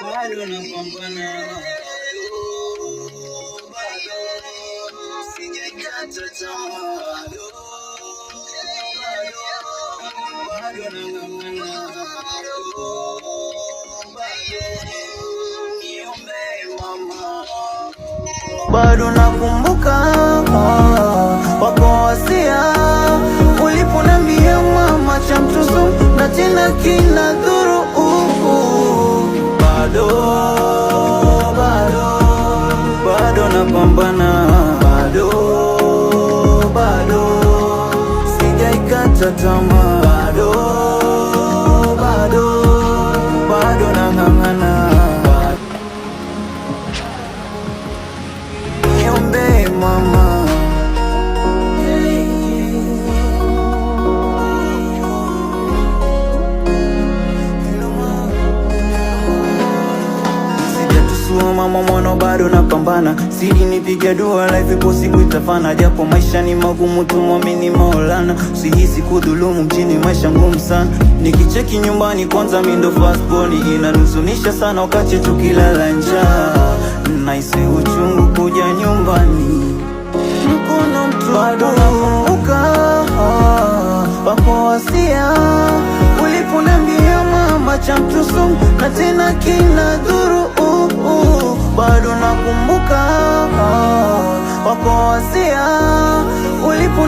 bado napambana, bado sijakata tamaa, bado nang'ang'ana, niombee mama. Bado nakumbuka wako wasia uliponambia mama cha mtoto na tena kinadhuru. Bado napambana, bado sijaikata tamaa, bado nang'ang'ana, niombe mama. Mama mwana bado napambana, siri nipiga dua life ipo siku itafana, japo maisha ni magumu tumwamini Maulana, usihisi kudhulumu mjini maisha ngumu sana, nikicheki nyumbani kwanza mimi ndo first born, inanusunisha sana wakati tukilala njaa, naisi uchungu kuja nyumbani mkono mtu. Bado nakumbuka wako wasia uliponambia mama cha mtusu na tena kinadhuru. Bado nakumbuka wako wasia ulipo